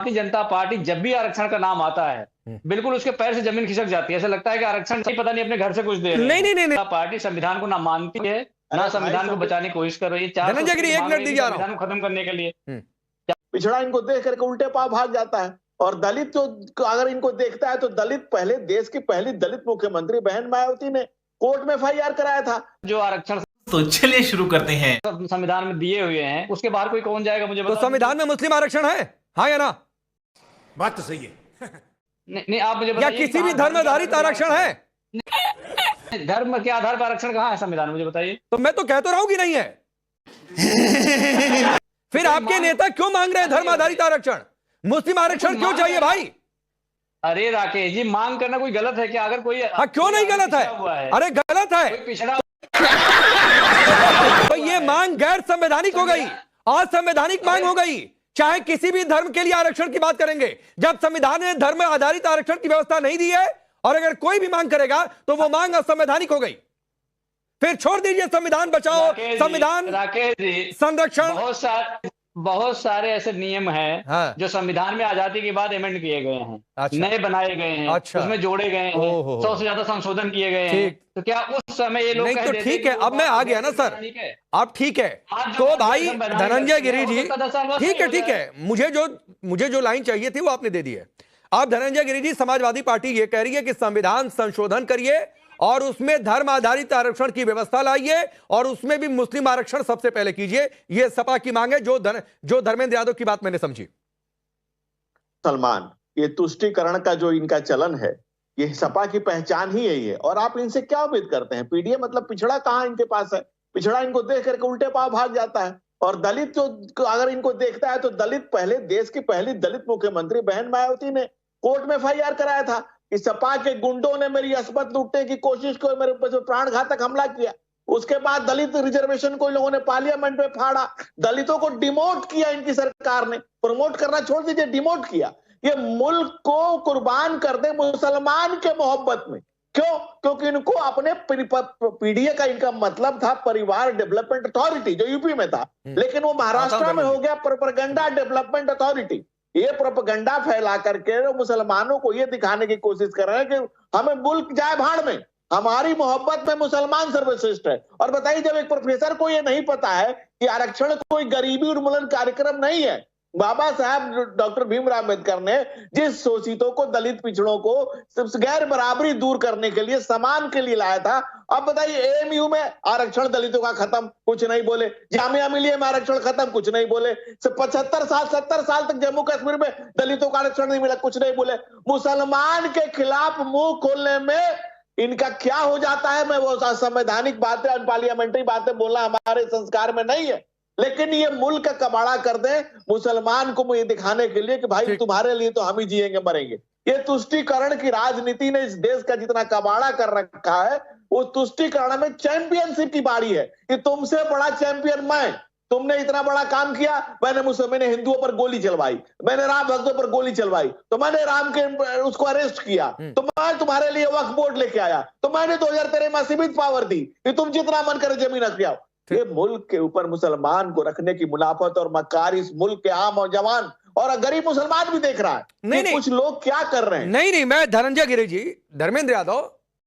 Bharatiya Janata party जब भी आरक्षण का नाम आता है बिल्कुल उसके पैर से जमीन खिसक जाती है। ऐसा लगता है कि आरक्षण नहीं, पता नहीं अपने घर से कुछ दे रहे हैं। नहीं। पार्टी संविधान को ना मानती है ना संविधान को बचाने की कोशिश कर रही है। धनंजय गिरी, एक मिनट दीजिए, संविधान को खत्म करने के लिए पिछड़ा इनको देख करके उल्टे पाव भाग जाता है। और दलित तो अगर इनको देखता है तो दलित पहले देश की पहली दलित मुख्यमंत्री बहन मायावती ने कोर्ट में FIR कराया था। जो आरक्षण तो चलिए शुरू करते हैं। संविधान में दिए हुए हैं उसके बाहर कोई कौन जाएगा मुझे तो संविधान में मुस्लिम आरक्षण है, हाँ या ना? बात तो सही है। नहीं आप मुझे या किसी भी धर्म आधारित आरक्षण है? धर्म के आधार पर आरक्षण कहाँ है संविधान में, मुझे बताइए। तो मैं तो कह तो रहा हूं कि नहीं है। फिर आपके नेता क्यों मांग रहे हैं धर्म आधारित आरक्षण? मुस्लिम आरक्षण क्यों चाहिए भाई? अरे राकेश जी, मांग करना कोई गलत है क्या? अगर कोई हाँ क्यों नहीं गलत है? अरे गलत है। पिछड़ा तो ये मांग गैर संवैधानिक हो गई, असंवैधानिक मांग हो गई। चाहे किसी भी धर्म के लिए आरक्षण की बात करेंगे, जब संविधान ने धर्म आधारित आरक्षण की व्यवस्था नहीं दी है और अगर कोई भी मांग करेगा तो वो मांग असंवैधानिक हो गई। फिर छोड़ दीजिए संविधान बचाओ, संविधान संरक्षण। बहुत सारे ऐसे नियम हैं हाँ। जो संविधान में आजादी के बाद अमेंड किए गए हैं। अच्छा। नए बनाए गए हैं। अच्छा। उसमें जोड़े गए हैं। 100 से ज्यादा संशोधन किए गए हैं। तो क्या उस समय ये लोग नहीं? तो ठीक है, अब मैं आ गया ना सर, अब ठीक है। तो भाई धनंजय गिरी जी, ठीक है, मुझे जो लाइन चाहिए थी वो आपने दे दी है। अब धनंजय गिरी जी, समाजवादी पार्टी ये कह रही है कि संविधान संशोधन करिए और उसमें धर्म आधारित आरक्षण की व्यवस्था लाइए और उसमें भी मुस्लिम आरक्षण सबसे पहले कीजिए। यह सपा की मांग है, जो धर्मेंद्र यादव की बात मैंने समझी। सलमान, ये तुष्टीकरण का जो इनका चलन है, ये सपा की पहचान ही यही है। और आप इनसे क्या उम्मीद करते हैं? पीडीए मतलब पिछड़ा कहां इनके पास है? पिछड़ा इनको देख करके उल्टे पाव भाग जाता है। और दलित तो अगर इनको देखता है तो दलित पहले देश की पहली दलित मुख्यमंत्री बहन मायावती ने कोर्ट में FIR कराया था कि सपा के गुंडों ने मेरी अस्मत लूटने की कोशिश की, मेरे ऊपर प्राणघातक हमला किया। उसके बाद दलित रिजर्वेशन को इन लोगों ने पार्लियामेंट में फाड़ा, दलितों को डिमोट किया इनकी सरकार ने। प्रमोट करना छोड़ दीजिए, डिमोट किया। ये मुल्क को कुर्बान कर दे मुसलमान के मोहब्बत में। क्यों? क्योंकि इनको अपने पीडीए का इनका मतलब था परिवार डेवलपमेंट अथॉरिटी, जो यूपी में था, लेकिन वो महाराष्ट्र में हो गया प्रोपेगेंडा डेवलपमेंट अथॉरिटी। ये प्रोपेगेंडा फैला करके मुसलमानों को ये दिखाने की कोशिश कर रहे हैं कि हमें मुल्क जाए भाड़ में, हमारी मोहब्बत में मुसलमान सर्वश्रेष्ठ है। और बताइए, जब एक प्रोफेसर को ये नहीं पता है कि आरक्षण कोई गरीबी उन्मूलन कार्यक्रम नहीं है, बाबा साहब डॉक्टर भीमराव अम्बेडकर ने जिस शोषितों को, दलित पिछड़ों को गैर बराबरी दूर करने के लिए, समान के लिए लाया था। अब बताइए, AMU में आरक्षण दलितों का खत्म, कुछ नहीं बोले। जामिया मिलिया में आरक्षण खत्म, कुछ नहीं बोले। 70 साल तक जम्मू कश्मीर में दलितों का आरक्षण नहीं मिला, कुछ नहीं बोले। मुसलमान के खिलाफ मुंह खोलने में इनका क्या हो जाता है? मैं वो असंवैधानिक बातें, अनपार्लियामेंट्री बातें बोलना हमारे संस्कार में नहीं है। लेकिन ये मुल्क का कबाड़ा कर दे मुसलमान को ये दिखाने के लिए कि भाई तुम्हारे लिए तो हम ही जिएंगे मरेंगे। ये तुष्टीकरण की राजनीति ने इस देश का जितना कबाड़ा कर रखा है, वो तुष्टीकरण में चैंपियनशिप की बारी है कि तुमसे बड़ा चैंपियन मैं। तुमने इतना बड़ा काम किया, मैंने हिंदुओं पर गोली चलवाई, मैंने राम भक्तों पर गोली चलवाई, तो मैंने राम के उसको अरेस्ट किया, तो मैं तुम्हारे लिए वक्फ बोर्ड लेके आया, तो मैंने 2013 में सीमित पावर दी कि तुम जितना मन करे जमीन रख आओ। ये मुल्क के ऊपर मुसलमान को रखने की मुनाफत और मकार इस मुल्क के आम और जवान और गरीब मुसलमान भी देख रहा है। नहीं, कुछ लोग क्या कर रहे हैं। नहीं, मैं धनंजय गिरी जी, धर्मेंद्र यादव,